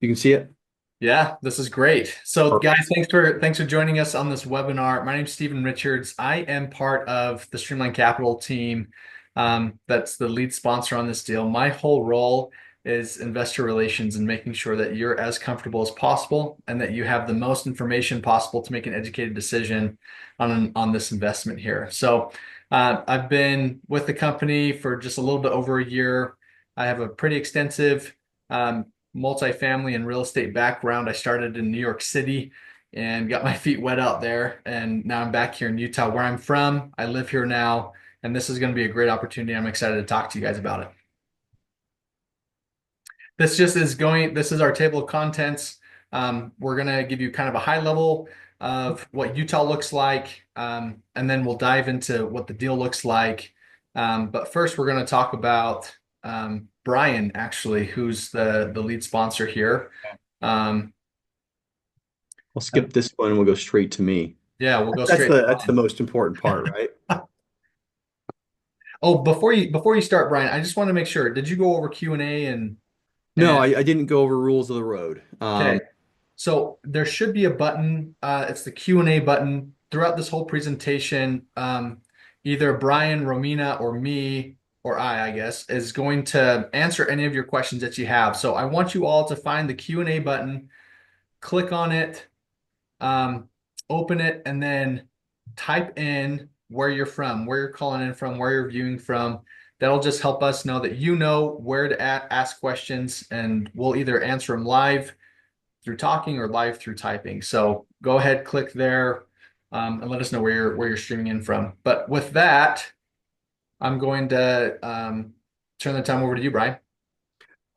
You can see it. Yeah, this is great. So Perfect. guys, thanks for joining us on this webinar. My name's Stephen Richards. I am part of the Streamline Capital team. That's the lead sponsor on this deal. My whole role is investor relations and making sure that you're as comfortable as possible and that you have the most information possible to make an educated decision on this investment here. So I've been with the company for just a little bit over a year. I have a pretty extensive um, multifamily and real estate background. I started in New York City and got my feet wet out there. And now I'm back here in Utah, where I'm from. I live here now, and this is going to be a great opportunity. I'm excited to talk to you guys about it. This is our table of contents. We're going to give you kind of a high level of what Utah looks like, and then we'll dive into what the deal looks like. But first, we're going to talk about Brian, actually, who's the lead sponsor here. Um, I'll skip this one and we'll go straight to me. yeah, we'll go That's straight to the Brian. most important part, right? Oh, before you start, Brian, I just want to make sure. Did you go over Q&A No, and I didn't go over rules of the road. okay. So there should be a button. It's the Q&A button throughout this whole presentation. Either Brian, Romina, or me, or I guess, is going to answer any of your questions that you have. So I want you all to find the Q&A button, click on it, um, open it, and then type in where you're from, where you're calling in from, where you're viewing from. That'll just help us know that you know where to ask questions, and we'll either answer them live through talking or live through typing. So go ahead, click there, and let us know where you're streaming in from. But with that, I'm going to turn the time over to you, Brian.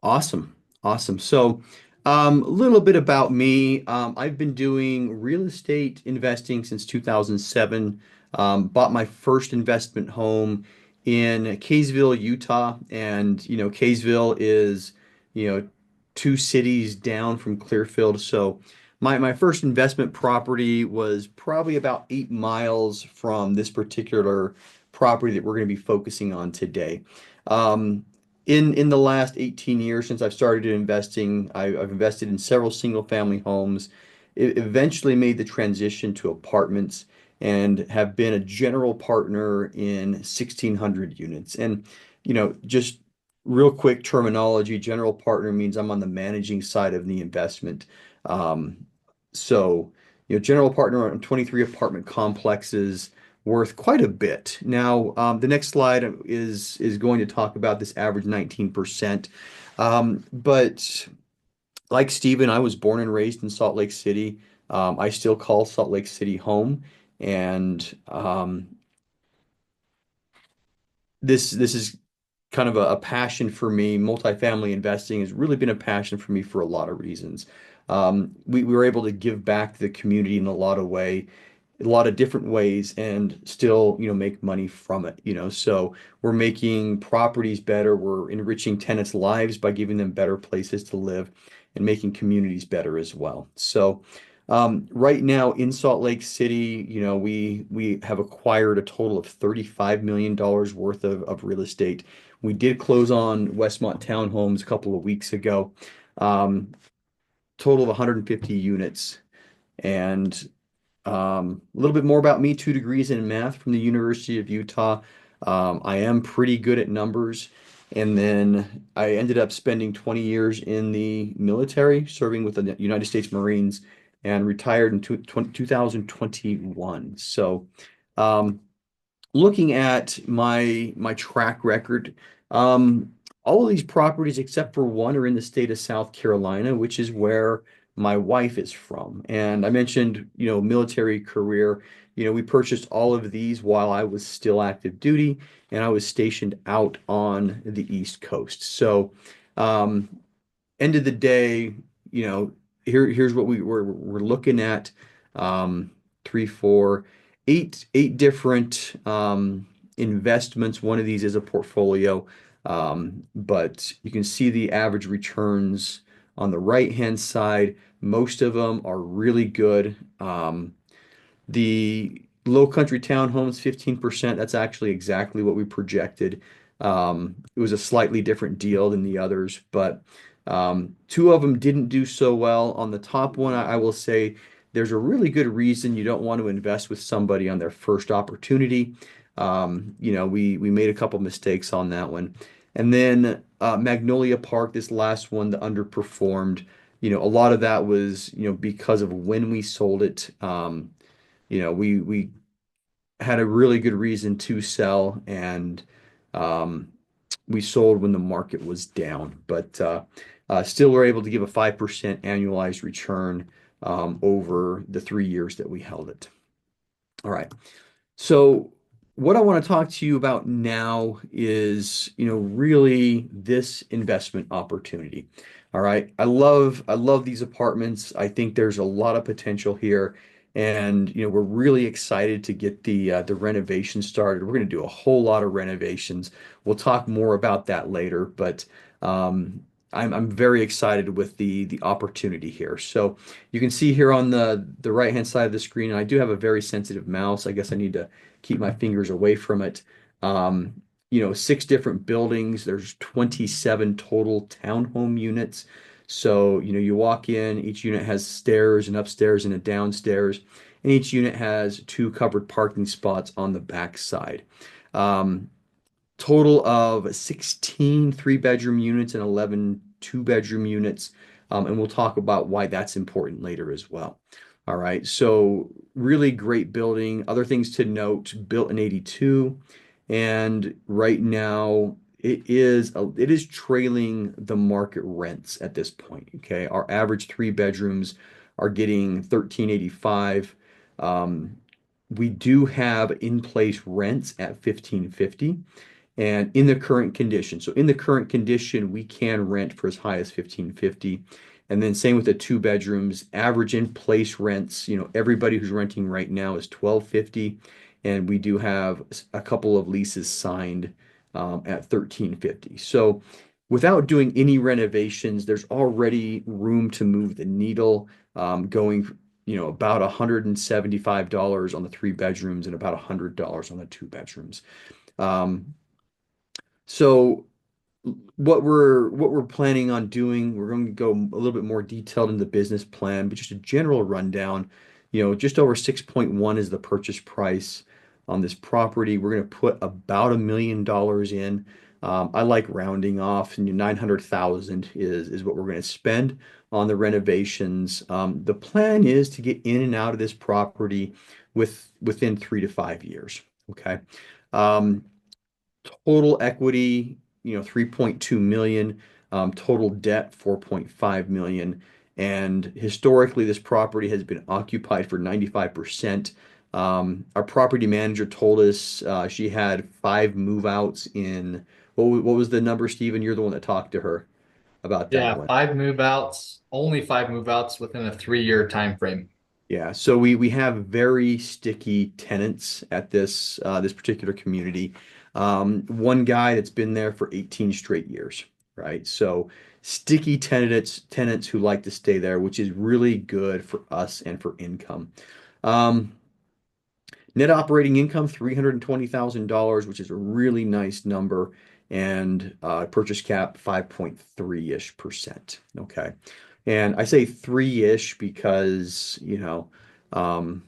Awesome. Awesome. So, a little bit about me. I've been doing real estate investing since 2007. Bought my first investment home in Kaysville, Utah. And, Kaysville is, you know, two cities down from Clearfield. So, my first investment property was probably about 8 miles from this particular property that we're going to be focusing on today. Um, in the last 18 years since I've started investing, I've invested in several single family homes. It eventually made the transition to apartments and have been a general partner in 1,600 units. And, just real quick terminology, general partner means I'm on the managing side of the investment. Um, so, general partner on 23 apartment complexes worth quite a bit. Now, the next slide is going to talk about this average 19%. But like Stephen, I was born and raised in Salt Lake City. I still call Salt Lake City home, and this is kind of a passion for me. Multifamily investing has really been a passion for me for a lot of reasons. We were able to give back to the community in a lot of different ways and still, make money from it, So we're making properties better. We're enriching tenants' lives by giving them better places to live and making communities better as well. So right now in Salt Lake City, we have acquired a total of $35 million worth of real estate. We did close on Westmont Townhomes a couple of weeks ago. Total of 150 units. And a little bit more about me, 2 degrees in math from the University of Utah. I am pretty good at numbers. And then I ended up spending 20 years in the military, serving with the United States Marines, and retired in 2021. So, um, looking at my track record, um, all of these properties except for one are in the state of South Carolina, which is where my wife is from. And I mentioned, military career. We purchased all of these while I was still active duty and I was stationed out on the East Coast. So, um, end of the day, you know, here's what we're looking at. Um, three, four, eight different investments. One of these is a portfolio, but you can see the average returns on the right-hand side. Most of them are really good. The low country townhomes, 15%. That's actually exactly what we projected. It was a slightly different deal than the others, but Two of them didn't do so well. On the top one, I will say there's a really good reason you don't want to invest with somebody on their first opportunity. We made a couple mistakes on that one. And then Magnolia Park, this last one that underperformed, a lot of that was, because of when we sold it. We had a really good reason to sell, and um, we sold when the market was down. But still, we're able to give a 5% annualized return over the 3 years that we held it. All right. So what I want to talk to you about now is, really this investment opportunity. All right. I love these apartments. I think there's a lot of potential here. And, we're really excited to get the renovation started. We're going to do a whole lot of renovations. We'll talk more about that later, but I'm very excited with the opportunity here. So you can see here on the right-hand side of the screen, and I do have a very sensitive mouse. I guess I need to keep my fingers away from it. Um, 6 different buildings. There's 27 total townhome units. So, you walk in, each unit has stairs, and upstairs and a downstairs, and each unit has 2 covered parking spots on the back side. Um, Total of 16 3-bedroom units and 11 2-bedroom units. And we'll talk about why that's important later as well. All right. So really great building. Other things to note, built in 82. And right now it is trailing the market rents at this point. Okay. Our average 3 bedrooms are getting 1385. Um, we do have in-place rents at 1550 and in the current condition. So in the current condition, we can rent for as high as 1550. And then same with the 2 bedrooms, average in place rents, everybody who's renting right now is 1250. And we do have a couple of leases signed at 1350. So without doing any renovations, there's already room to move the needle, going, about $175 on the 3 bedrooms and about $100 on the 2 bedrooms. Um, so what we're planning on doing, we're going to go a little bit more detailed in the business plan, but just a general rundown. Just over 6.1 is the purchase price on this property. We're going to put about $1 million in. I like rounding off, and 900,000 is what we're going to spend on the renovations. The plan is to get in and out of this property within 3 to 5 years. Okay. Um, Total equity, 3.2 million, total debt, 4.5 million. And historically, this property has been occupied for 95%. Our property manager told us she had 5 move-outs in, what was the number, Stephen? You're the one that talked to her about that Yeah, one. 5 move-outs, only 5 move-outs within a 3-year time frame. Yeah, so we have very sticky tenants at this particular community. One guy that's been there for 18 straight years, right? So sticky tenants who like to stay there, which is really good for us and for income. Um, Net operating income, $320,000, which is a really nice number, and purchase cap 5.3-ish%. Okay. And I say three-ish because, um,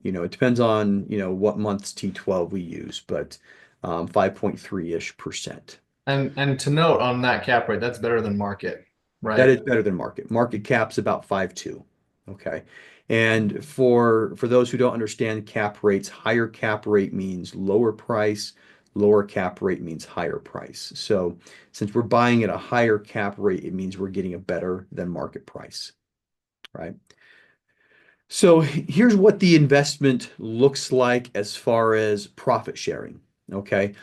it depends on, what month's T12 we use, but 5.3-ish%. And to note on that cap rate, that's better than market, That right? is better than market. Market cap's about 5.2. Okay. And for those who don't understand cap rates, higher cap rate means lower price, lower cap rate means higher price. So since we're buying at a higher cap rate, it means we're getting a better than market price, right? So here's what the investment looks like as far as profit sharing. Okay.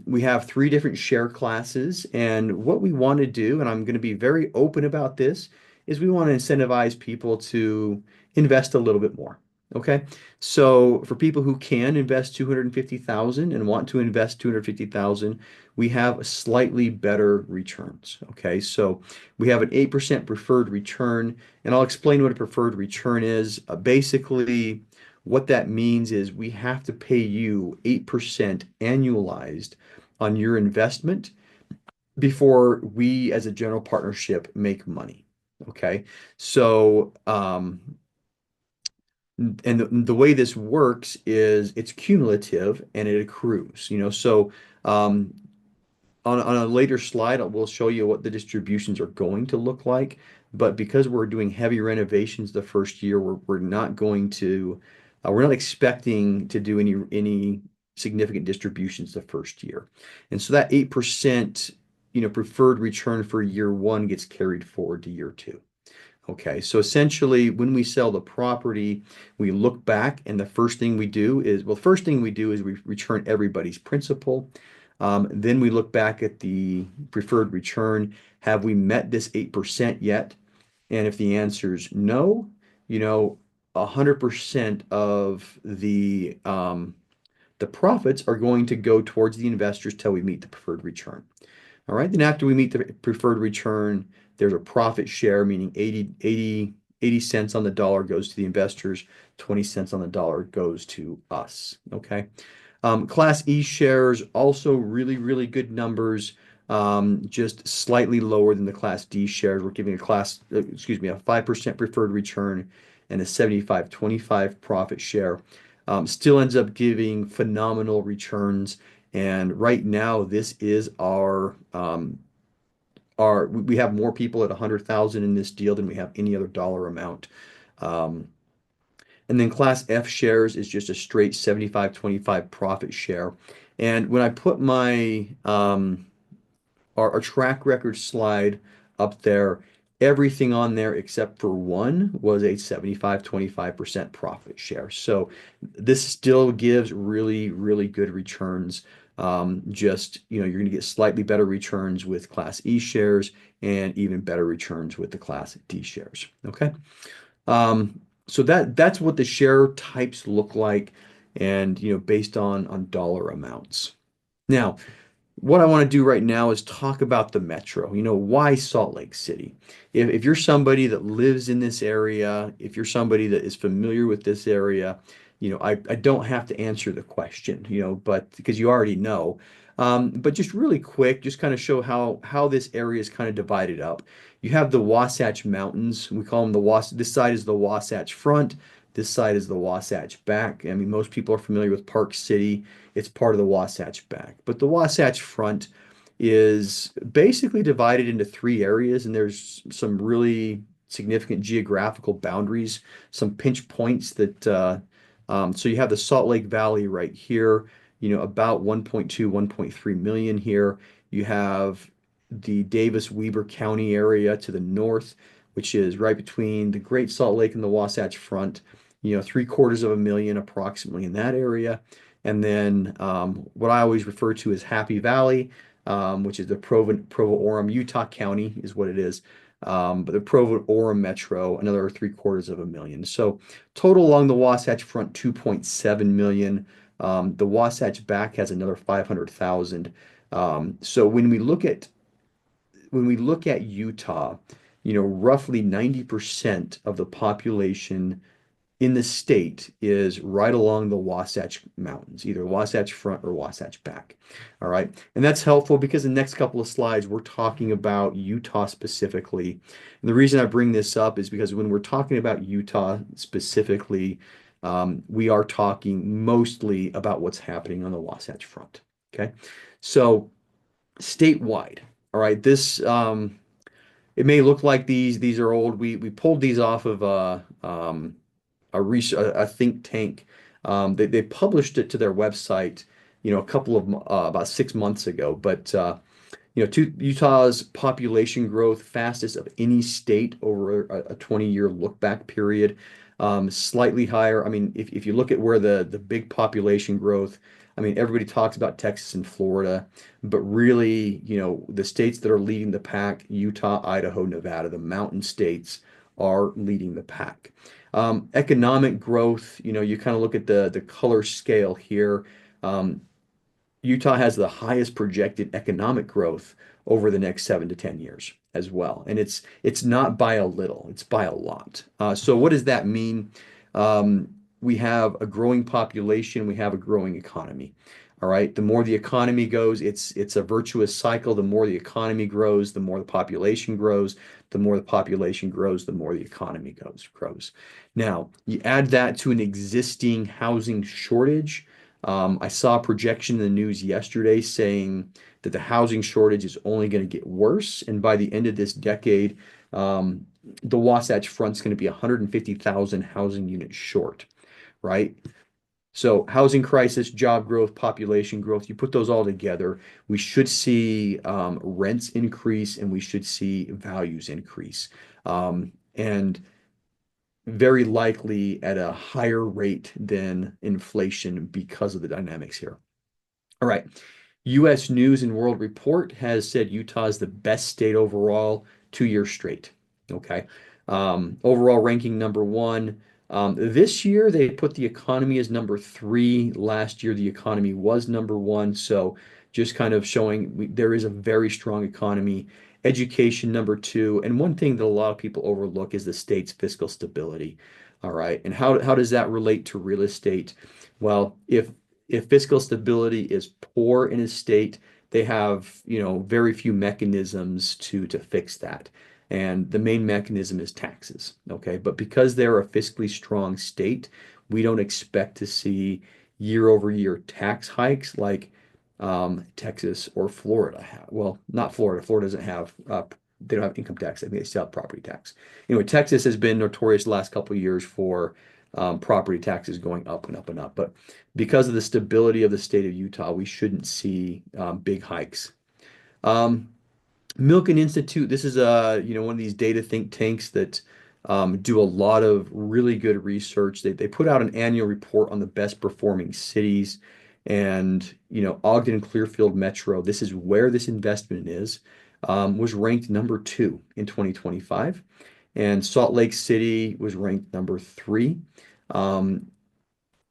We have 3 different share classes, and what we want to do, and I'm going to be very open about this, is we want to incentivize people to invest a little bit more. Okay. So for people who can invest 250,000 and want to invest 250,000, we have slightly better returns. Okay. So we have an 8% preferred return, and I'll explain what a preferred return is. Basically, what that means is we have to pay you 8% annualized on your investment before we as a general partnership make money. Okay. So, and the way this works is it's cumulative and it accrues, so um, on a later slide, we'll show you what the distributions are going to look like. But because we're doing heavy renovations the first year, we're not going to, we're not expecting to do any significant distributions the first year. And so that 8%, preferred return for year one gets carried forward to year two. Okay, so essentially, when we sell the property, we look back, and the first thing we do is, well, first thing we do is we return everybody's principal. Then we look back at the preferred return. Have we met this 8% yet? And if the answer is no, you know, 100% of the profits are going to go towards the investors till we meet the preferred return. All right, then after we meet the preferred return, there's a profit share, meaning 80 cents on the dollar goes to the investors, 20 cents on the dollar goes to us. Okay. Class E shares, also really, really good numbers, just slightly lower than the Class D shares. We're giving a 5% preferred return and a 75-25 profit share. Still ends up giving phenomenal returns. And right now, this is we have more people at 100,000 in this deal than we have any other dollar amount. Um, and then Class F shares is just a straight 75-25 profit share. And when I put my our track record slide up there, everything on there except for one was a 75-25% profit share. So this still gives really, really good returns. Just, you're going to get slightly better returns with Class E shares and even better returns with the Class D shares. Okay. So that's what the share types look like and, based on dollar amounts. Now, what I want to do right now is talk about the metro. Why Salt Lake City? If you're somebody that lives in this area, if you're somebody that is familiar with this area, I don't have to answer the question, but because you already know. But just really quick, just kind of show how this area is kind of divided up. You have the Wasatch Mountains. We call them this side is the Wasatch Front. This side is the Wasatch Back. I mean, most people are familiar with Park City. It's part of the Wasatch Back. But the Wasatch Front is basically divided into three areas, and there's some really significant geographical boundaries, some pinch points so you have the Salt Lake Valley right here, about 1.2, 1.3 million here. You have the Davis-Weber County area to the north, which is right between the Great Salt Lake and the Wasatch Front, 750,000 approximately in that area. And then what I always refer to as Happy Valley, which is the Provo-Orem, Utah County is what it is. But the Provo-Orem Metro, another 750,000. So total along the Wasatch Front, 2.7 million. The Wasatch Back has another 500,000. So when we look at Utah, roughly 90% of the population in the state is right along the Wasatch Mountains, either Wasatch Front or Wasatch Back. All right. And that's helpful because the next couple of slides, we're talking about Utah specifically. And the reason I bring this up is because when we're talking about Utah specifically, we are talking mostly about what's happening on the Wasatch Front. Okay. So statewide, all right, it may look like these are old. We pulled these off of a think tank. They published it to their website, about 6 months ago. But Utah's population growth, fastest of any state over a 20-year look back period, slightly higher. I mean, if you look at where the big population growth, I mean, everybody talks about Texas and Florida, but really, the states that are leading the pack, Utah, Idaho, Nevada, the mountain states are leading the pack. Economic growth, you kind of look at the color scale here. Um, Utah has the highest projected economic growth over the next 7 to 10 years as well. And it's not by a little, it's by a lot. So what does that mean? We have a growing population, we have a growing economy. All right. The more the economy goes, it's a virtuous cycle. The more the economy grows, the more the population grows. The more the population grows, the more the economy grows. Now, you add that to an existing housing shortage. I saw a projection in the news yesterday saying that the housing shortage is only going to get worse. And by the end of this decade, the Wasatch Front's going to be 150,000 housing units short, right? So housing crisis, job growth, population growth, you put those all together, we should see rents increase and we should see values increase. And very likely at a higher rate than inflation because of the dynamics here. All right. U.S. News and World Report has said Utah is the best state overall 2 years straight. Okay. Overall ranking number one. This year they put the economy as number three. Last year the economy was number one. So just kind of showing there is a very strong economy. Education number two. And one thing that a lot of people overlook is the state's fiscal stability. All right. And how does that relate to real estate? Well, if fiscal stability is poor in a state, they have, very few mechanisms to fix that. And the main mechanism is taxes. Okay. But because they're a fiscally strong state, we don't expect to see year over year tax hikes like Texas or Florida have. Well, not Florida. Florida doesn't have they don't have income tax. I think they still have property tax. Anyway, Texas has been notorious the last couple of years for property taxes going up and up and up. But because of the stability of the state of Utah, we shouldn't see big hikes. Um, Milken Institute, this is one of these data think tanks that do a lot of really good research. They put out an annual report on the best performing cities. And, Ogden Clearfield Metro, this is where this investment is, was ranked number two in 2025. And Salt Lake City was ranked number three. Um,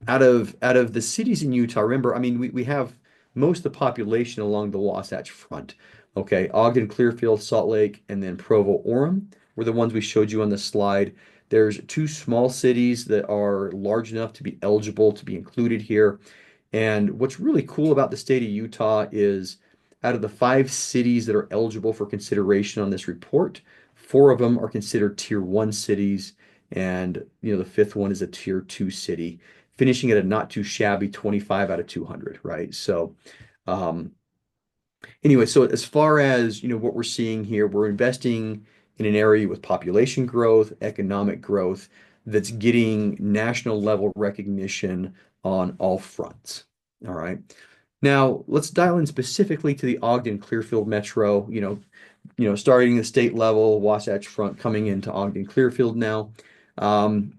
out of the cities in Utah, remember, I mean, we have most of the population along the Wasatch Front. Okay, Ogden, Clearfield, Salt Lake, and then Provo, Orem were the ones we showed you on the slide. There's two small cities that are large enough to be eligible to be included here. And what's really cool about the state of Utah is out of the five cities that are eligible for consideration on this report, four of them are considered tier one cities, and the fifth one is a tier two city, finishing at a not too shabby 25 out of 200, right? So, um, anyway, so as far as what we're seeing here, we're investing in an area with population growth, economic growth that's getting national level recognition on all fronts. All right. Now let's dial in specifically to the Ogden Clearfield Metro, starting the state level, Wasatch Front coming into Ogden Clearfield now. Um,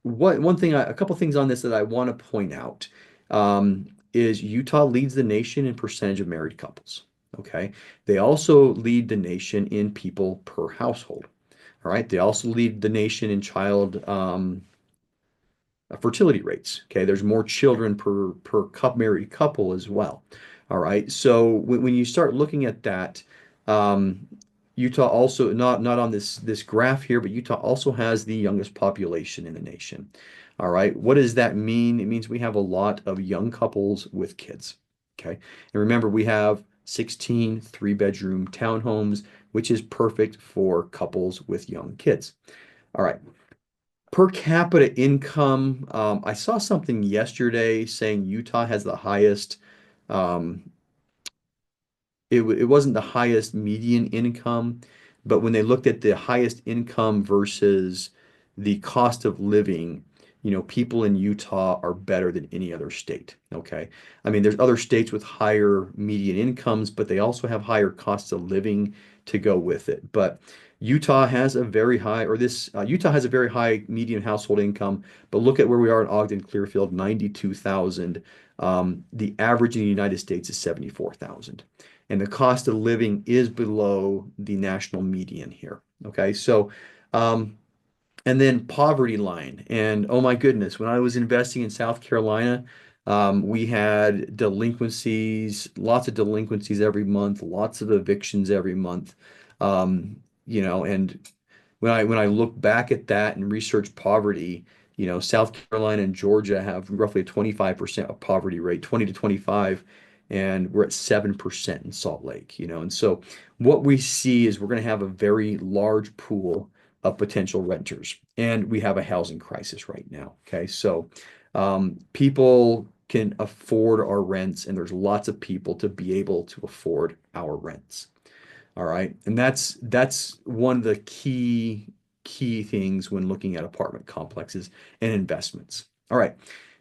a couple things on this that I want to point out is Utah leads the nation in percentage of married couples. Okay. They also lead the nation in people per household. All right. They also lead the nation in child fertility rates. Okay. There's more children per married couple as well. All right. So when you start looking at that, um, Utah also not on this graph here, but Utah also has the youngest population in the nation. All right. What does that mean? It means we have a lot of young couples with kids. Okay. And remember, we have 16 three-bedroom townhomes, which is perfect for couples with young kids. All right. Per capita income, I saw something yesterday saying Utah has the highest um, it wasn't the highest median income, but when they looked at the highest income versus the cost of living, people in Utah are better than any other state. Okay. I mean, there's other states with higher median incomes, but they also have higher costs of living to go with it. But Utah has a very high, or this Utah has a very high median household income. But look at where we are in Ogden, Clearfield, 92,000. The average in the United States is 74,000, and the cost of living is below the national median here. Okay, so and then poverty line, and oh my goodness, when I was investing in South Carolina, we had delinquencies, lots of delinquencies every month, lots of evictions every month. And when I look back at that and research poverty, South Carolina and Georgia have roughly a 25% of poverty rate, 20 to 25, and we're at 7% in Salt Lake, and so what we see is we're going to have a very large pool of potential renters, and we have a housing crisis right now. Okay, so people can afford our rents, and there's lots of people to be able to afford our rents. All right. And that's one of the key things when looking at apartment complexes and investments. All right.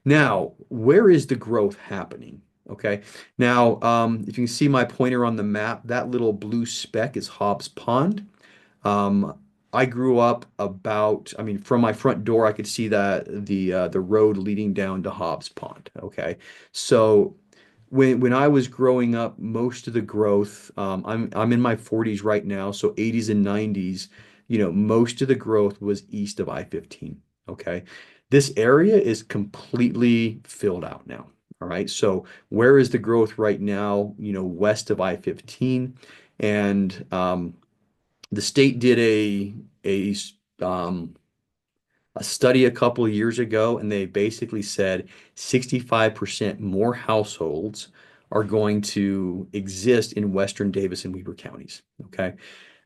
Now, where is the growth happening? Okay. Now, if you can see my pointer on the map, that little blue speck is Hobbs Pond. Um, I grew up I mean, from my front door, I could see the road leading down to Hobbs Pond. Okay. So when I was growing up, most of the growth, I'm in my 40s right now, so 80s and 90s, most of the growth was east of I-15. Okay. This area is completely filled out now. All right. So where is the growth right now? West of I-15. And the state did um, a study a couple of years ago, and they basically said 65% more households are going to exist in Western Davis and Weber counties. Okay.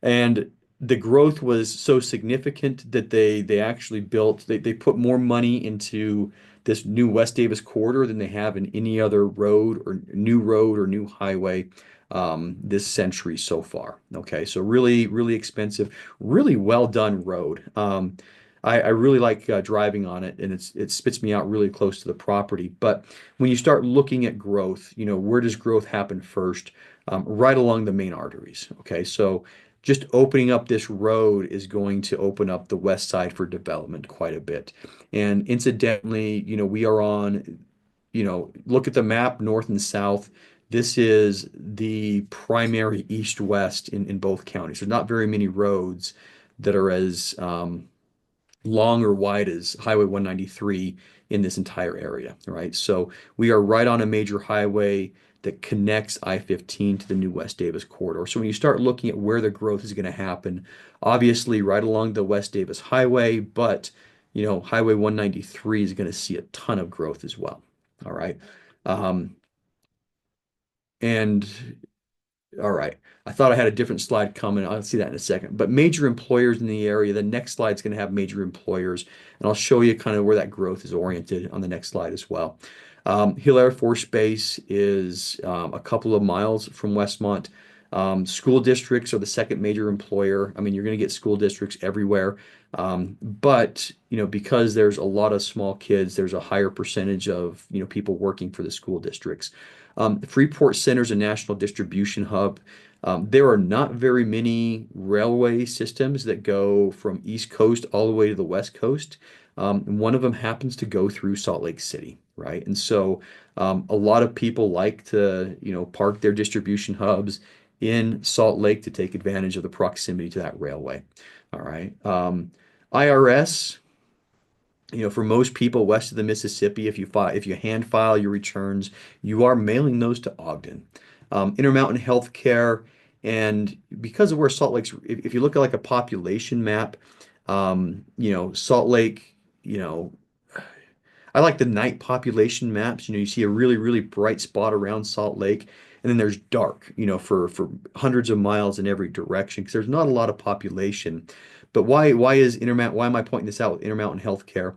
And the growth was so significant that they actually they put more money into this new West Davis corridor than they have in any other road or new highway this century so far. Okay, so really, really expensive, really well done road. I really like driving on it, and it spits me out really close to the property. But when you start looking at growth, where does growth happen first? Right along the main arteries. Okay, so just opening up this road is going to open up the west side for development quite a bit. And incidentally, we are on, look at the map, north and south. This is the primary east-west in both counties. There's not very many roads that are as long or wide as Highway 193 in this entire area, right? So we are right on a major highway that connects I-15 to the new West Davis corridor. So when you start looking at where the growth is going to happen, obviously right along the West Davis Highway, but Highway 193 is going to see a ton of growth as well. All right. Um, and all right. I thought I had a different slide coming. I'll see that in a second. But major employers in the area, the next slide is going to have major employers, and I'll show you kind of where that growth is oriented on the next slide as well. Hill Air Force Base is a couple of miles from Westmont. School districts are the second major employer. I mean, you're going to get school districts everywhere. But, because there's a lot of small kids, there's a higher percentage of, people working for the school districts. Freeport Center is a national distribution hub. There are not very many railway systems that go from East Coast all the way to the West Coast. One of them happens to go through Salt Lake City, right? And so a lot of people like to, park their distribution hubs in Salt Lake to take advantage of the proximity to that railway. All right. IRS, for most people west of the Mississippi, if you hand file your returns, you are mailing those to Ogden. Intermountain Healthcare, and because of where Salt Lake's, if you look at like a population map, Salt Lake, I like the night population maps. You see a really, really bright spot around Salt Lake, and then there's dark, for hundreds of miles in every direction because there's not a lot of population. But why am I pointing this out with Intermountain Healthcare?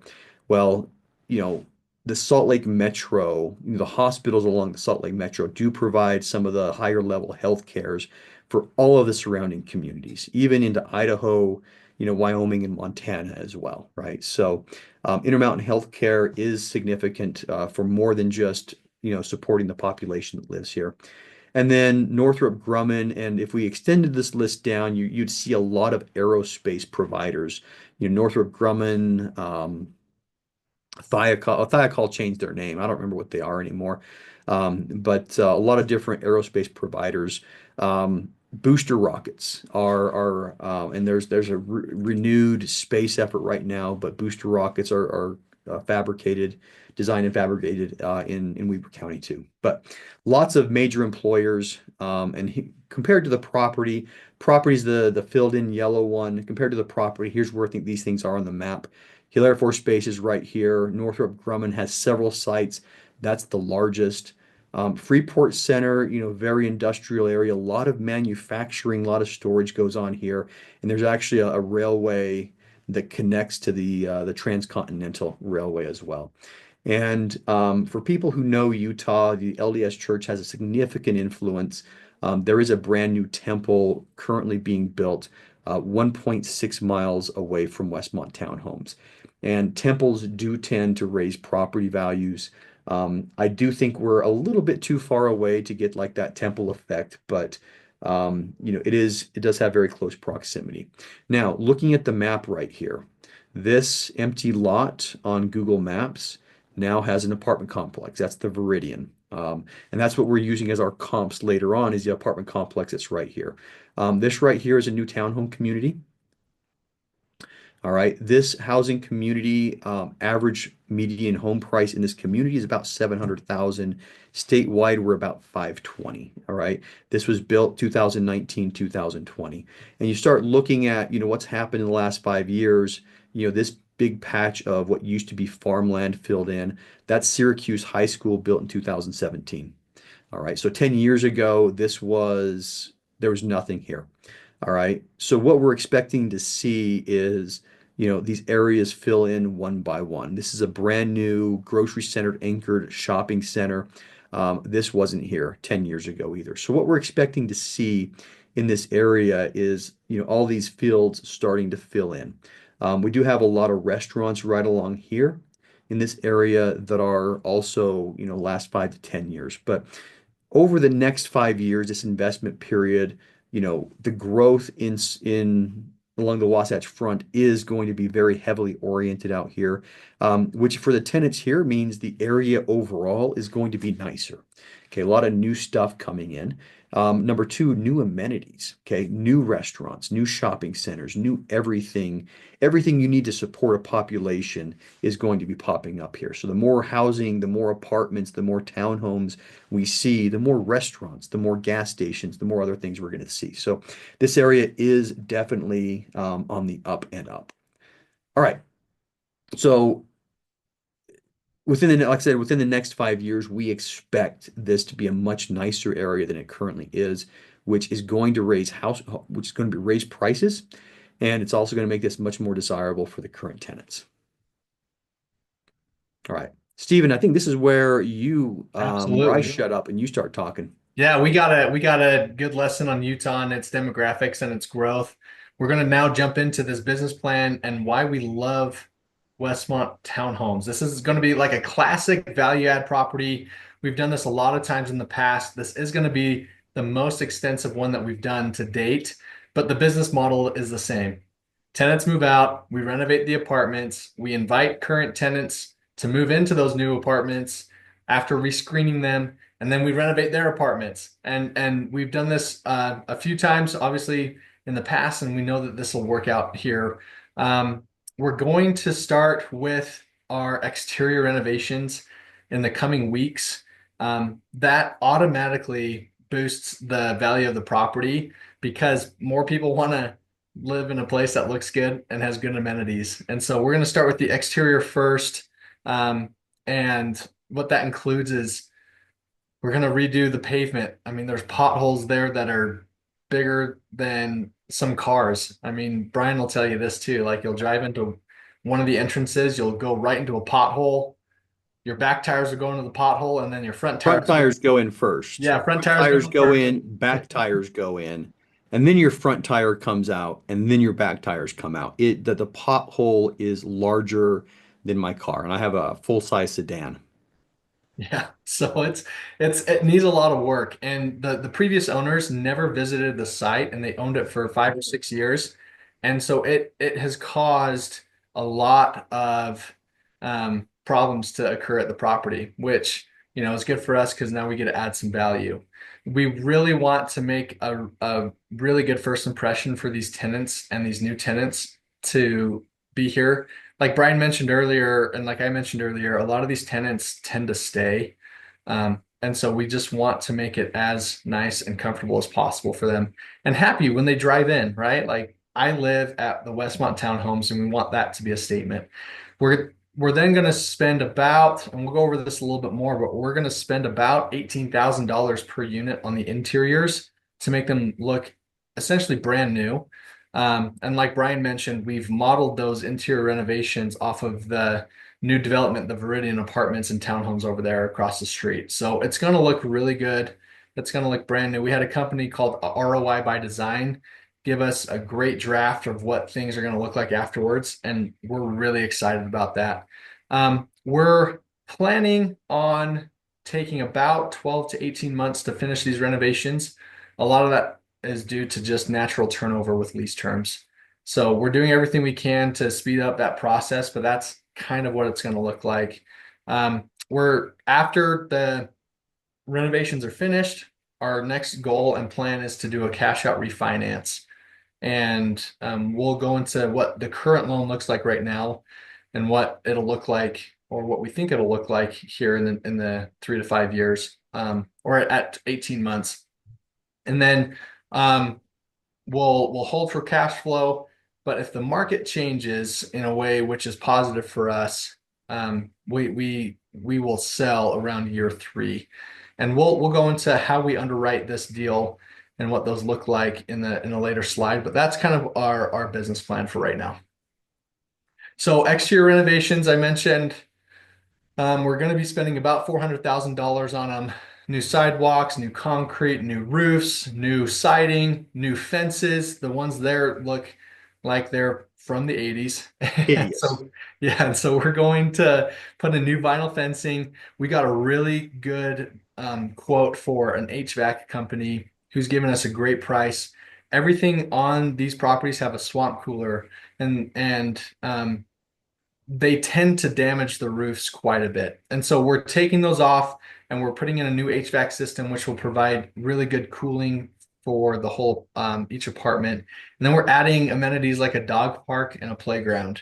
Well, you know, the Salt Lake Metro, the hospitals along the Salt Lake Metro do provide some of the higher level health cares for all of the surrounding communities, even into Idaho, Wyoming and Montana as well, right? So Intermountain Healthcare is significant for more than just supporting the population that lives here. And then Northrop Grumman, and if we extended this list down, you'd see a lot of aerospace providers. Northrop Grumman, Thiokol changed their name. I don't remember what they are anymore. But a lot of different aerospace providers. Booster rockets and there's a renewed space effort right now, but booster rockets are fabricated, designed and fabricated in Weber County too. But lots of major employers, and compared to the property, property's the filled in yellow one. Compared to the property, here's where I think these things are on the map. Hill Air Force Base is right here. Northrop Grumman has several sites. That's the largest. Freeport Center, very industrial area, a lot of manufacturing, a lot of storage goes on here, and there's actually a railway that connects to the Transcontinental Railway as well. And for people who know Utah, the LDS Church has a significant influence. There is a brand new temple currently being built 1.6 miles away from Westmont Townhomes. And temples do tend to raise property values. I do think we're a little bit too far away to get like that temple effect, but it does have very close proximity. Now, looking at the map right here, this empty lot on Google Maps now has an apartment complex. That's the Viridian. And that's what we're using as our comps later on is the apartment complex that's right here. This right here is a new townhome community. All right, this housing community, average median home price in this community is about 700,000. Statewide, we're about 520. All right, this was built 2019, 2020. And you start looking at, what's happened in the last 5 years, this big patch of what used to be farmland filled in. That's Syracuse High School built in 2017. All right, so 10 years ago, there was nothing here. All right. So what we're expecting to see is, these areas fill in one by one. This is a brand new grocery center anchored shopping center. This wasn't here 10 years ago either. So what we're expecting to see in this area is, all these fields starting to fill in. We do have a lot of restaurants right along here in this area that are also, last 5 to 10 years. But over the next 5 years, this investment period, the growth in along the Wasatch Front is going to be very heavily oriented out here, which for the tenants here means the area overall is going to be nicer. Okay, a lot of new stuff coming in. Number two, new amenities. Okay, new restaurants, new shopping centers, new everything. Everything you need to support a population is going to be popping up here. So the more housing, the more apartments, the more townhomes we see, the more restaurants, the more gas stations, the more other things we're going to see. So this area is definitely on the up and up. All right. So like I said, within the next 5 years, we expect this to be a much nicer area than it currently is, which is going to raise prices, and it's also going to make this much more desirable for the current tenants. All right, Stephen, I think this is where I Absolutely. shut up and you start talking. Yeah, we got a good lesson on Utah and its demographics and its growth. We're going to now jump into this business plan and why we love Westmont Townhomes. This is going to be like a classic value add property. We've done this a lot of times in the past. This is going to be the most extensive one that we've done to date, but the business model is the same. Tenants move out, we renovate the apartments, we invite current tenants to move into those new apartments after rescreening them, and then we renovate their apartments. And we've done this a few times, obviously in the past, and we know that this will work out here. We're going to start with our exterior renovations in the coming weeks. That automatically boosts the value of the property because more people want to live in a place that looks good and has good amenities. And so we're going to start with the exterior first. And what that includes is we're going to redo the pavement. I mean, there's potholes there that are bigger than some cars. I mean, Brian will tell you this too. Like you'll drive into one of the entrances, you'll go right into a pothole. Your back tires will go into the pothole, and then your front Front tires. tires go in first. Yeah, front Front tires tires go go first. in, back tires go in, and then your front tire comes out, and then your back tires come out. The pothole is larger than my car, and I have a full-size sedan. Yeah, so it needs a lot of work, and the previous owners never visited the site, and they owned it for 5 or 6 years, and so it has caused a lot of problems to occur at the property, which is good for us because now we get to add some value. We really want to make a really good first impression for these tenants and these new tenants to be here. Like Brian mentioned earlier, and like I mentioned earlier, a lot of these tenants tend to stay. And so we just want to make it as nice and comfortable as possible for them and happy when they drive in, right? Like I live at the Westmont Townhomes and we want that to be a statement. We're then going to spend about, and we'll go over this a little bit more, but we're going to spend about $18,000 per unit on the interiors to make them look essentially brand new. And like Brian mentioned, we've modeled those interior renovations off of the new development, the Viridian Apartments and Townhomes over there across the street. So it's going to look really good. It's going to look brand new. We had a company called ROI by Design give us a great draft of what things are going to look like afterwards, and we're really excited about that. We're planning on taking about 12 to 18 months to finish these renovations. A lot of that is due to just natural turnover with lease terms. So we're doing everything we can to speed up that process, but that's kind of what it's going to look like. We're after the renovations are finished, our next goal and plan is to do a cash out refinance. And we'll go into what the current loan looks like right now and what it'll look like or what we think it'll look like here in the 3 to 5 years or at 18 months. And then we'll hold for cash flow. But if the market changes in a way which is positive for us, we will sell around year 3. And we'll go into how we underwrite this deal and what those look like in a later slide. But that's kind of our business plan for right now. So exterior renovations, I mentioned, we're going to be spending about $400,000 on them. New sidewalks, new concrete, new roofs, new siding, new fences. The ones there look like they're from the 80s. And Hideous. so, yeah, and so we're going to put in new vinyl fencing. We got a really good quote for an HVAC company who's giving us a great price. Everything on these properties have a swamp cooler, and they tend to damage the roofs quite a bit. And so we're taking those off and we're putting in a new HVAC system, which will provide really good cooling for the whole each apartment. And then we're adding amenities like a dog park and a playground.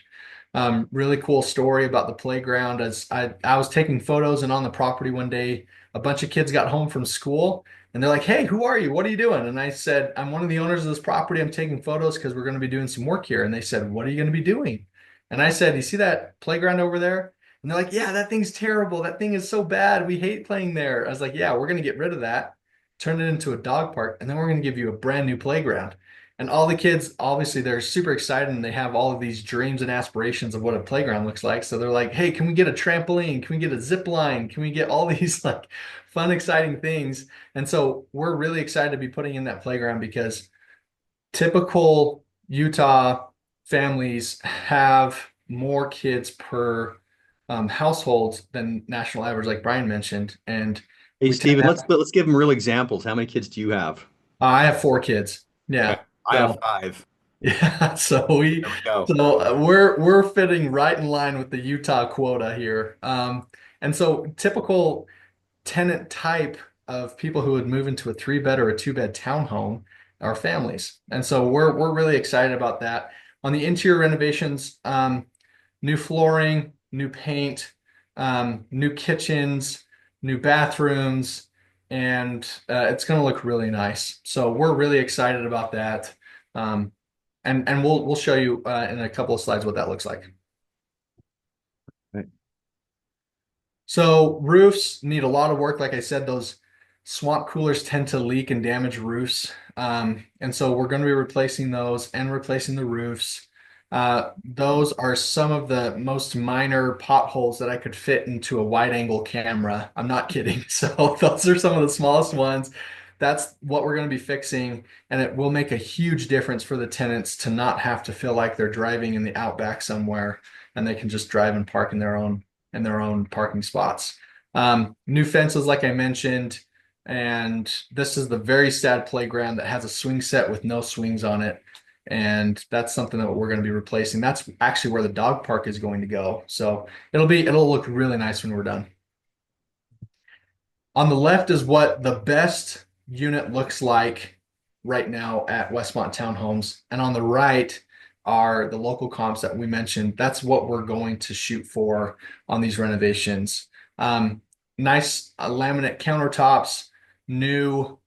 Really cool story about the playground. As I was taking photos and on the property one day, a bunch of kids got home from school and they're like, "Hey, who are you? What are you doing?" And I said, "I'm one of the owners of this property. I'm taking photos because we're going to be doing some work here." And they said, "What are you going to be doing?" And I said, "You see that playground over there?" And they're like, "Yeah, that thing's terrible. That thing is so bad. We hate playing there." I was like, "Yeah, we're going to get rid of that, turn it into a dog park, and then we're going to give you a brand new playground." And all the kids, obviously, they're super excited and they have all of these dreams and aspirations of what a playground looks like. So they're like, "Hey, can we get a trampoline? Can we get a zip line? Can we get all these like fun, exciting things?" And so we're really excited to be putting in that playground because typical Utah families have more kids per household than national average, like Brian mentioned. And Hey, we tend Steven, to let's give them real examples. How many kids do you have? I have 4 kids. Okay. Yeah. I have So 5. yeah, There we go. we're fitting right in line with the Utah quota here. And so typical tenant type of people who would move into a 3-bed or a 2-bed townhome are families. And so we're really excited about that. On the interior renovations, new flooring, new paint, new kitchens, new bathrooms, and it's going to look really nice. So we're really excited about that. Um, and we'll show you in a couple of slides what that looks like. Right. So roofs need a lot of work. Like I said, those swamp coolers tend to leak and damage roofs. And so we're going to be replacing those and replacing the roofs. Those are some of the most minor potholes that I could fit into a wide angle camera. I'm not kidding. So those are some of the smallest ones. That's what we're going to be fixing, and it will make a huge difference for the tenants to not have to feel like they're driving in the outback somewhere and they can just drive and park in their own parking spots. New fences, like I mentioned, and this is the very sad playground that has a swing set with no swings on it. And that's something that we're going to be replacing. That's actually where the dog park is going to go. So it'll look really nice when we're done. On the left is what the best unit looks like right now at Westmont Townhomes. And on the right are the local comps that we mentioned. That's what we're going to shoot for on these renovations. Nice laminate countertops, new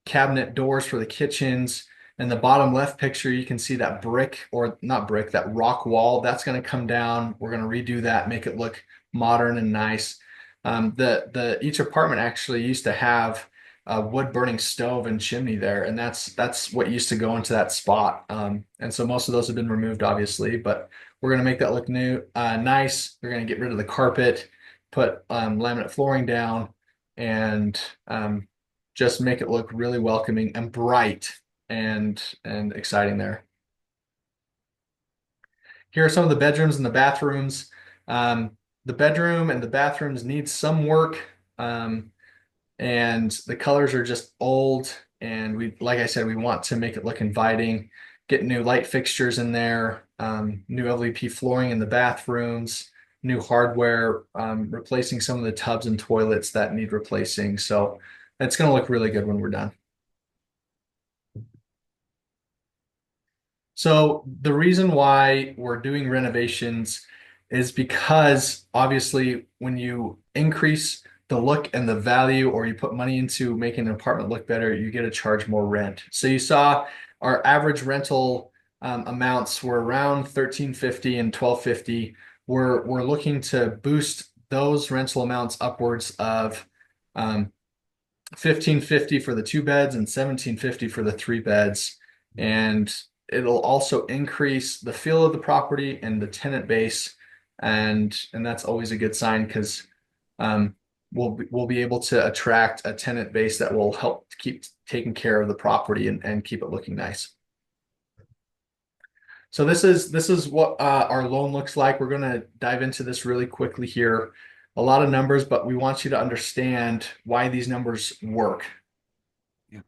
cabinet doors for the kitchens. In the bottom left picture, you can see that brick, or not brick, that rock wall. That's going to come down. We're going to redo that, make it look modern and nice. The each apartment actually used to have a wood burning stove and chimney there, and that's what used to go into that spot. And so most of those have been removed, obviously, but we're going to make that look new, nice. We're going to get rid of the carpet, put laminate flooring down, and just make it look really welcoming and bright and exciting there. Here are some of the bedrooms and the bathrooms. The bedroom and the bathrooms need some work, and the colors are just old. And we, like I said, we want to make it look inviting. Get new light fixtures in there, new LVP flooring in the bathrooms, new hardware, replacing some of the tubs and toilets that need replacing. So it's going to look really good when we're done. So the reason why we're doing renovations is because obviously when you increase the look and the value, or you put money into making an apartment look better, you get to charge more rent. So you saw our average rental amounts were around 1350 and 1250. We're looking to boost those rental amounts upwards of 1550 for the 2 beds and 1750 for the 3 beds. And it'll also increase the feel of the property and the tenant base. And that's always a good sign, because we'll be able to attract a tenant base that will help keep taking care of the property and keep it looking nice. So this is what our loan looks like. We're going to dive into this really quickly here. A lot of numbers, but we want you to understand why these numbers work. Yeah.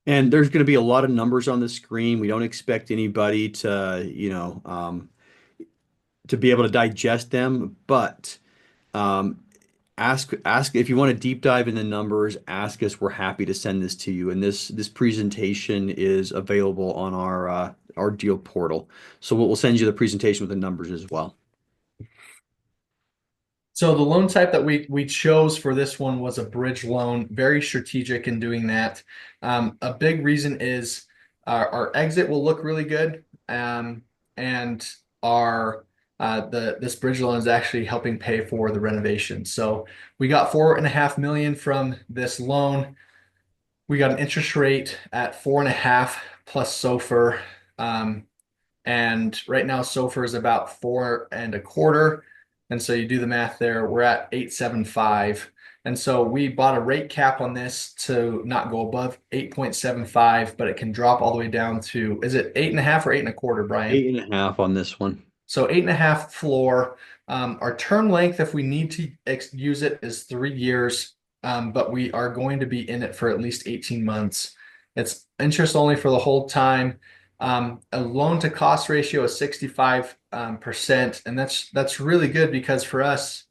And there's going to be a lot of numbers on the screen. We don't expect anybody to, to be able to digest them, but um, ask if you want to deep dive in the numbers, ask us. We're happy to send this to you. And this presentation is available on our deal portal. So we'll send you the presentation with the numbers as well. So the loan type that we chose for this one was a bridge loan, very strategic in doing that. A big reason is our exit will look really good, and our this bridge loan is actually helping pay for the renovation. So we got 4.5 million from this loan. We got an interest rate at 4.5 plus SOFR. And right now SOFR is about 4.25. And so you do the math there, we're at 875. And so we bought a rate cap on this to not go above 8.75, but it can drop all the way down to, is it 8.5 or 8.25, Brian? 8.5 on this one. So 8.5 floor. Our term length, if we need to use it, is 3 years, but we are going to be in it for at least 18 months. It's interest only for the whole time. A loan to cost ratio is 65%, and that's really good, because for us,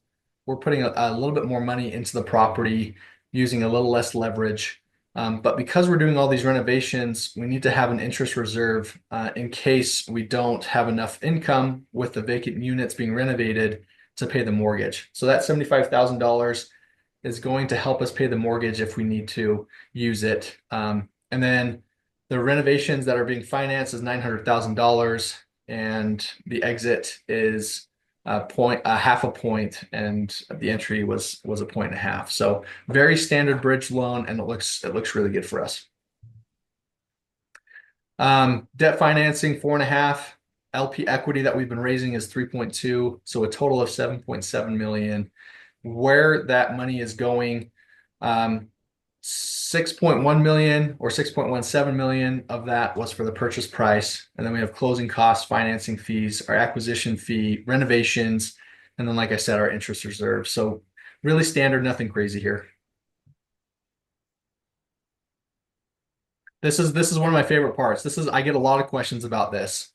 we're putting a little bit more money into the property, using a little less leverage. But because we're doing all these renovations, we need to have an interest reserve in case we don't have enough income with the vacant units being renovated to pay the mortgage. So that $75,000 is going to help us pay the mortgage if we need to use it. And then the renovations that are being financed is $900,000, and the exit is half a point, and the entry was a 1.5. So very standard bridge loan, and it looks really good for us. Debt financing 4.5. LP equity that we've been raising is 3.2, so a total of 7.7 million. Where that money is going, 6.1 million or 6.17 million of that was for the purchase price. And then we have closing costs, financing fees, our acquisition fee, renovations, and then, like I said, our interest reserve. So really standard, nothing crazy here. This is one of my favorite parts. I get a lot of questions about this.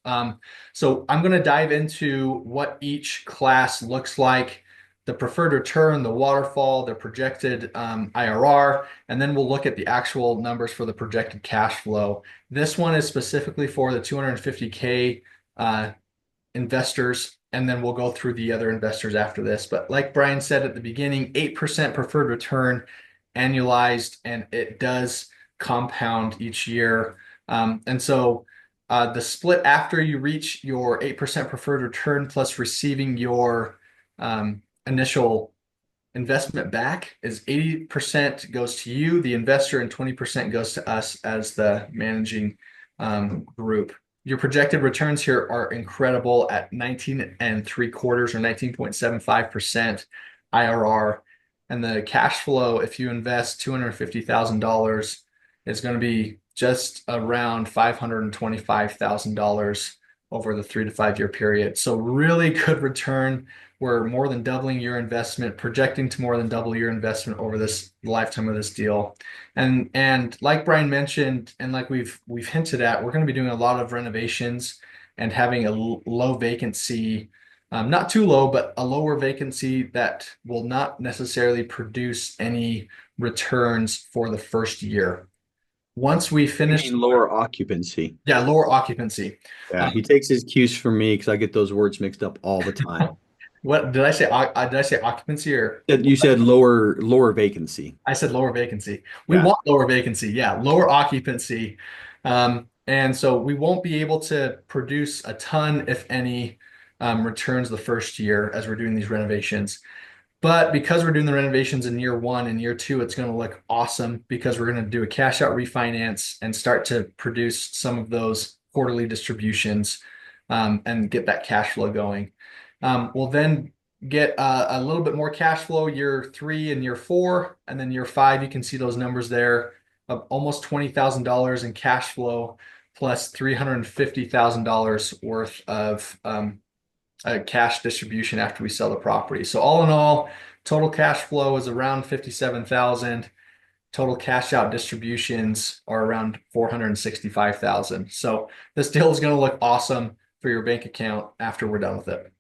So I'm going to dive into what each class looks like. the preferred return, the waterfall, the projected IRR, and then we'll look at the actual numbers for the projected cash flow. This one is specifically for the 250K investors, and then we'll go through the other investors after this. But like Brian said at the beginning, 8% preferred return annualized, and it does compound each year. And so the split after you reach your 8% preferred return plus receiving your initial investment back is 80% goes to you, the investor, and 20% goes to us as the managing group. Your projected returns here are incredible at 19 and 3/4 or 19.75% IRR. And the cash flow, if you invest $250,000, is going to be just around $525,000 over the 3 to 5 year period. So really good return. We're more than doubling your investment, projecting to more than double your investment over this lifetime of this deal. And like Brian mentioned, and like we've hinted at, we're going to be doing a lot of renovations and having a low vacancy, not too low, but a lower vacancy that will not necessarily produce any returns for the first year. Once we You finish, mean lower occupancy? yeah, lower occupancy. Yeah, he takes his cues from me because I get those words mixed up all the time. What did I say? Did I say occupancy or You said lower vacancy. I said lower vacancy? We Yeah. want lower vacancy. Yeah, lower occupancy. And so we won't be able to produce a ton, if any, returns the first year as we're doing these renovations. But because we're doing the renovations in year one and year two, it's going to look awesome because we're going to do a cash out refinance and start to produce some of those quarterly distributions and get that cash flow going. We'll then get a little bit more cash flow year three and year four, and then year five, you can see those numbers there of almost $20,000 in cash flow plus $350,000 worth of a cash distribution after we sell the property. So all in all, total cash flow is around 57,000. Total cash out distributions are around 465,000. So this deal is going to look awesome for your bank account after we're done with it.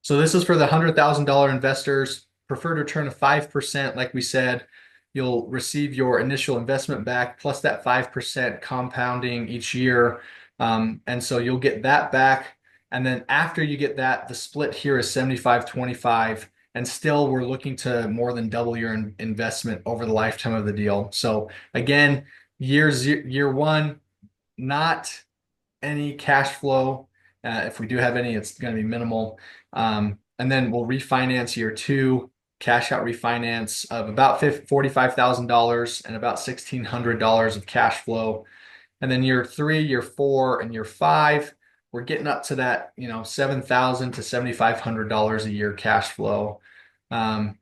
So this is for the $100,000 investors, preferred return of 5%. Like we said, you'll receive your initial investment back plus that 5% compounding each year. And so you'll get that back. And then after you get that, the split here is 75-25. And still, we're looking to more than double your investment over the lifetime of the deal. So again, year one, not any cash flow. If we do have any, it's going to be minimal. And then we'll refinance year two, cash out refinance of about $45,000 and about $1,600 of cash flow. And then year three, year four, and year five, we're getting up to that, $7,000 to $7,500 a year cash flow. And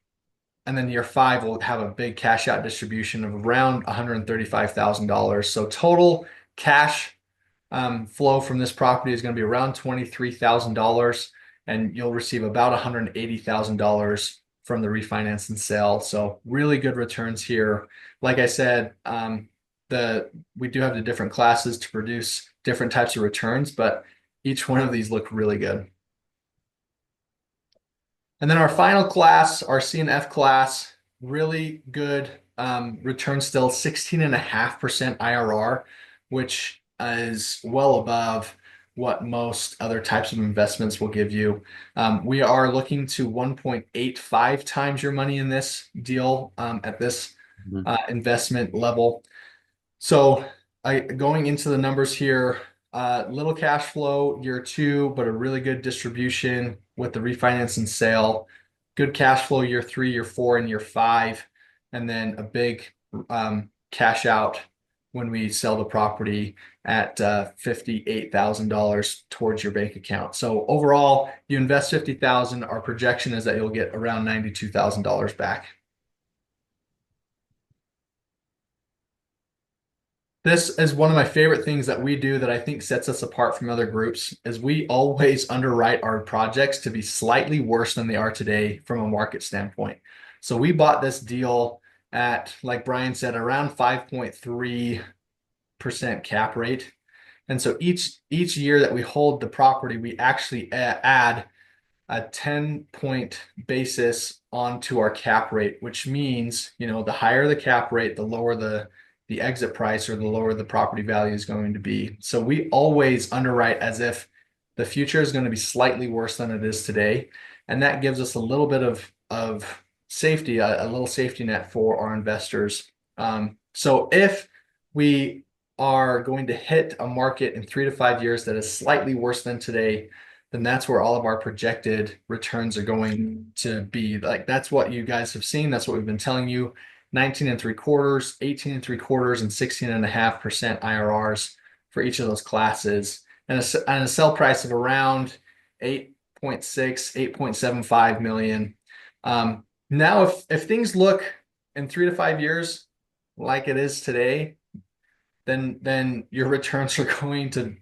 then year five, we'll have a big cash out distribution of around $135,000. So total cash flow from this property is going to be around $23,000, and you'll receive about $180,000 from the refinance and sale. So really good returns here. Like I said, we do have the different classes to produce different types of returns, but each one of these look really good. And then our final class, our C and F class, really good return still, 16.5% IRR, which is well above what most other types of investments will give you. We are looking to 1.85 times your money in this deal at this investment level. So going into the numbers here, little cash flow year two, but a really good distribution with the refinance and sale. Good cash flow year three, year four, and year five. And then a big cash out when we sell the property at $58,000 towards your bank account. So overall, you invest $50,000. Our projection is that you'll get around $92,000 back. This is one of my favorite things that we do that I think sets us apart from other groups is we always underwrite our projects to be slightly worse than they are today from a market standpoint. So we bought this deal at, like Brian said, around 5.3% cap rate. And so each year that we hold the property, we actually add a 10-point basis onto our cap rate, which means, the higher the cap rate, the lower the exit price or the lower the property value is going to be. So we always underwrite as if the future is going to be slightly worse than it is today. And that gives us a little bit of safety, a little safety net for our investors. So if we are going to hit a market in 3 to 5 years that is slightly worse than today, then that's where all of our projected returns are going to be. Like that's what you guys have seen. That's what we've been telling you. 19 and three quarters, 18 and three quarters, and 16.5% IRRs for each of those classes. And a sell price of around 8.6, 8.75 million. Now, if things look in 3 to 5 years like it is today, then your returns are going to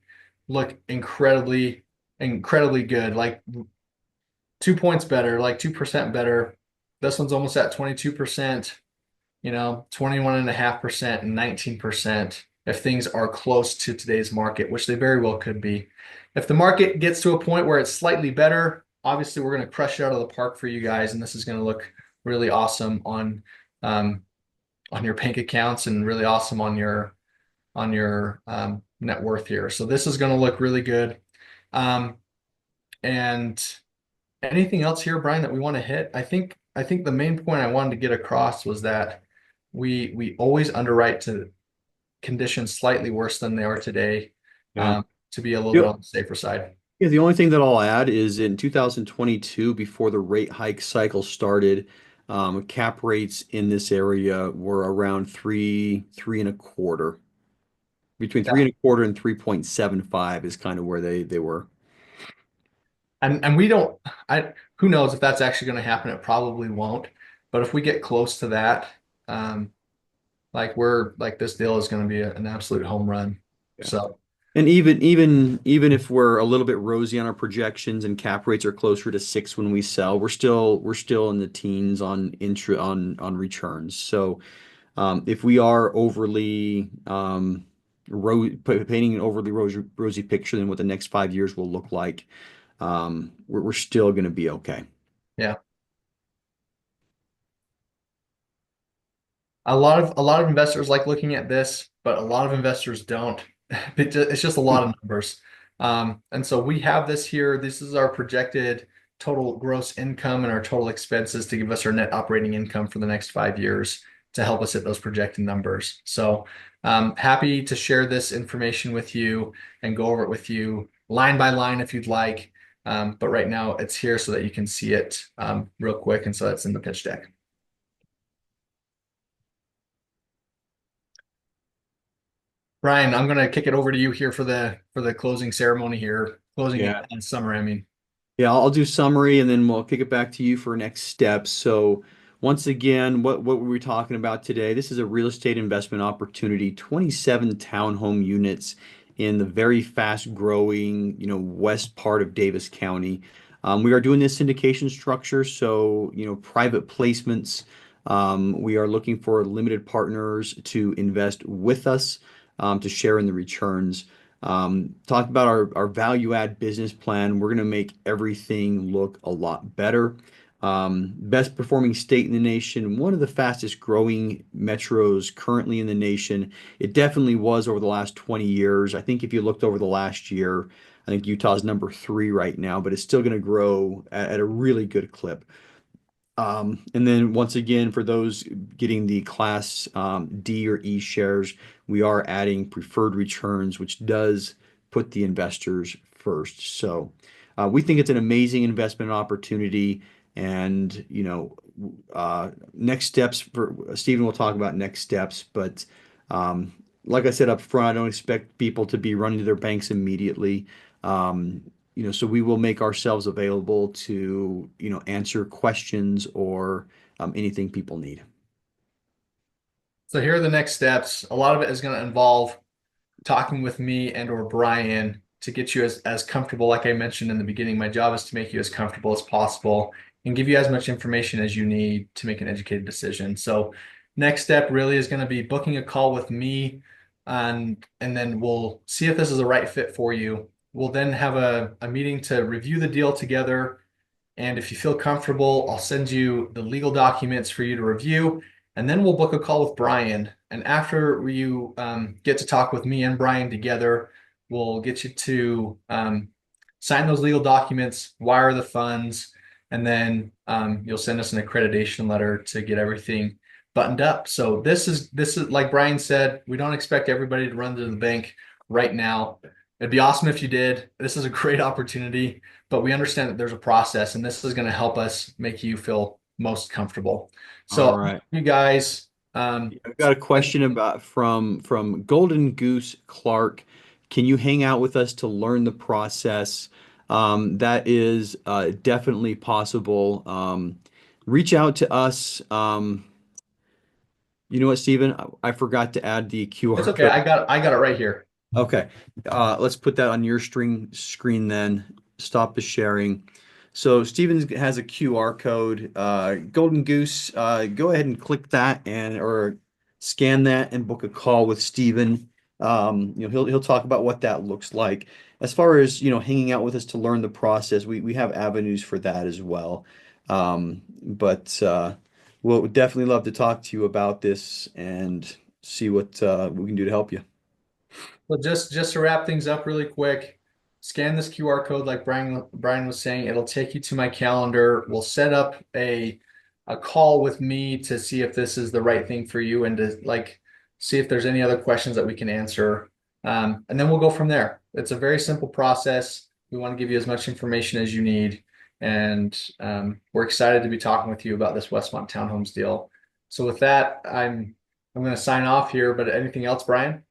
look incredibly good, like 2 points better, like 2% better. This one's almost at 22%, 21.5% and 19% if things are close to today's market, which they very well could be. If the market gets to a point where it's slightly better, obviously we're going to crush it out of the park for you guys, and this is going to look really awesome on your bank accounts and really awesome on your net worth here. So this is going to look really good. And anything else here, Brian, that we want to hit? I think the main point I wanted to get across was that we always underwrite to conditions slightly worse than they are today, Yeah. to be a little bit Yep. on the safer side. Yeah, the only thing that I'll add is in 2022, before the rate hike cycle started, cap rates in this area were around three and a quarter. Between Yeah. three and a quarter and 3.75 is kind of where they were. And we don't, who knows if that's actually going to happen? It probably won't. But if we get close to that, um, like this deal is going to be an absolute home run. Yeah. So And even if we're a little bit rosy on our projections and cap rates are closer to 6 when we sell, we're still in the teens on on returns. So if we are overly painting an overly rosy picture than what the next 5 years will look like, we're still going to be okay. yeah. A lot of investors like looking at this, but a lot of investors don't. It's just a lot of numbers. And so we have this here. This is our projected total gross income and our total expenses to give us our net operating income for the next 5 years to help us hit those projected numbers. So happy to share this information with you and go over it with you line by line if you'd like. But right now it's here so that you can see it real quick. And so that's in the pitch deck. Ryan, I'm gonna kick it over to you here for the closing ceremony here, closing it Yeah. and summary. I mean, Yeah, I'll do summary and then we'll kick it back to you for next steps. So once again, what were we talking about today? This is a real estate investment opportunity, 27 townhome units in the very fast growing, west part of Davis County. We are doing this syndication structure, so private placements. We are looking for limited partners to invest with us, to share in the returns. Talked about our value add business plan. We're going to make everything look a lot better. Best performing state in the nation, one of the fastest growing metros currently in the nation. It definitely was over the last 20 years. I think if you looked over the last year, I think Utah's number 3 right now, but it's still going to grow at a really good clip. And then once again, for those getting the Class D or E shares, we are adding preferred returns, which does put the investors first. So we think it's an amazing investment opportunity. And, next steps for Stephen will talk about next steps. But like I said up front, I don't expect people to be running to their banks immediately. So we will make ourselves available to, answer questions or anything people need. so here are the next steps. A lot of it is going to involve talking with me and or Brian to get you as comfortable. Like I mentioned in the beginning, my job is to make you as comfortable as possible and give you as much information as you need to make an educated decision. So next step really is going to be booking a call with me and then we'll see if this is the right fit for you. We'll then have a meeting to review the deal together. And if you feel comfortable, I'll send you the legal documents for you to review. And then we'll book a call with Brian. And after you get to talk with me and Brian together, we'll get you to sign those legal documents, wire the funds, and then you'll send us an accreditation letter to get everything buttoned up. So this is like Brian said, we don't expect everybody to run to the bank right now. It'd be awesome if you did. This is a great opportunity, but we understand that there's a process, and this is going to help us make you feel most comfortable. All So, right. you guys, I've got a question about from Golden Goose Clark. Can you hang out with us to learn the process? That is definitely possible. Reach out to us. You know what, Stephen? I forgot to add the it's QR okay. code. I got it right here. Okay. Let's put that on your screen then. Stop the sharing. So Steven has a QR code. Golden Goose, go ahead and click that and or scan that and book a call with Steven. He'll talk about what that looks like. As far as, hanging out with us to learn the process, we have avenues for that as well. But we'll definitely love to talk to you about this and see what we can do to help you. Well, just to wrap things up really quick, scan this QR code like Brian was saying. It'll take you to my calendar. We'll set up a call with me to see if this is the right thing for you and to see if there's any other questions that we can answer. And then we'll go from there. It's a very simple process. We want to give you as much information as you need. And we're excited to be talking with you about this Westmont Townhomes deal. So with that, I'm going to sign off here, but anything else, Brian?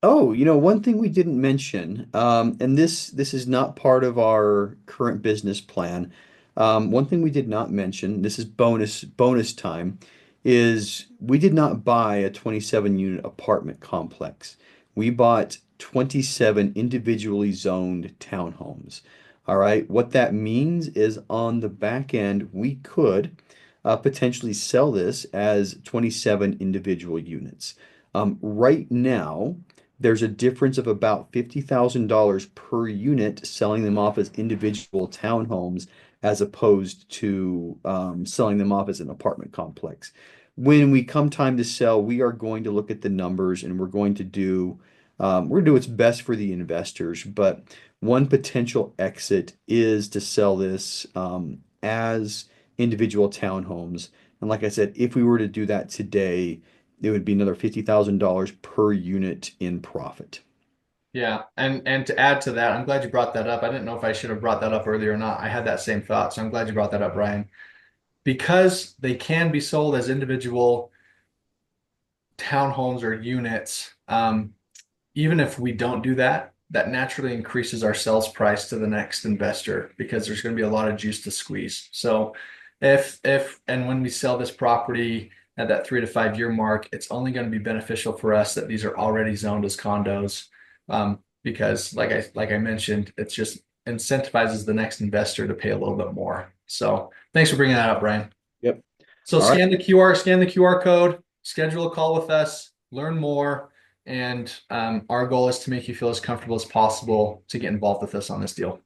Oh, one thing we didn't mention, and this is not part of our current business plan. One thing we did not mention, this is bonus time, is we did not buy a 27 unit apartment complex. We bought 27 individually zoned townhomes. All right, what that means is on the back end, we could potentially sell this as 27 individual units. Right now, there's a difference of about $50,000 per unit selling them off as individual townhomes as opposed to selling them off as an apartment complex. When we come time to sell, we are going to look at the numbers and we're going to do what's best for the investors. But one potential exit is to sell this as individual townhomes. And like I said, if we were to do that today, it would be another $50,000 per unit in profit. Yeah, and to add to that, I'm glad you brought that up. I didn't know if I should have brought that up earlier or not. I had that same thought, so I'm glad you brought that up, Brian. Because they can be sold as individual townhomes or units, even if we don't do that, that naturally increases our sales price to the next investor because there's going to be a lot of juice to squeeze. So if and when we sell this property at that 3 to 5 year mark, it's only going to be beneficial for us that these are already zoned as condos. Because like I mentioned, it's just incentivizes the next investor to pay a little bit more. So thanks for bringing that up, Brian. Yep. So All right. scan the QR code, schedule a call with us, learn more, and our goal is to make you feel as comfortable as possible to get involved with us on this deal.